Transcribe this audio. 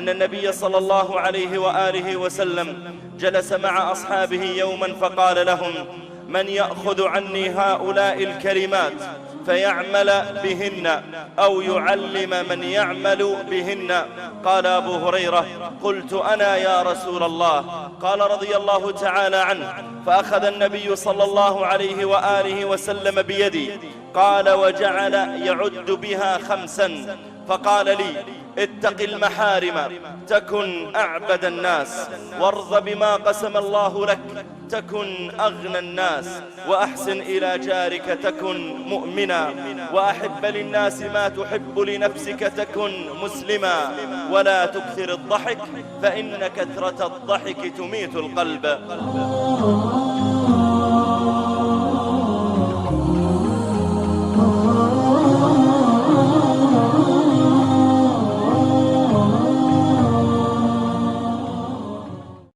أن النبي صلى الله عليه وآله وسلم جلس مع أصحابه يوما فقال لهم: من يأخذ عني هؤلاء الكلمات فيعمل بهن أو يعلم من يعمل بهن؟ قال أبو هريرة: قلت أنا يا رسول الله. قال رضي الله تعالى عنه: فأخذ النبي صلى الله عليه وآله وسلم بيدي، قال وجعل يعد بها 5، فقال لي: اتق المحارم تكن أعبد الناس، وارض بما قسم الله لك تكن أغنى الناس، وأحسن إلى جارك تكن مؤمنا، وأحب للناس ما تحب لنفسك تكن مسلما، ولا تكثر الضحك فإن كثرة الضحك تميت القلب.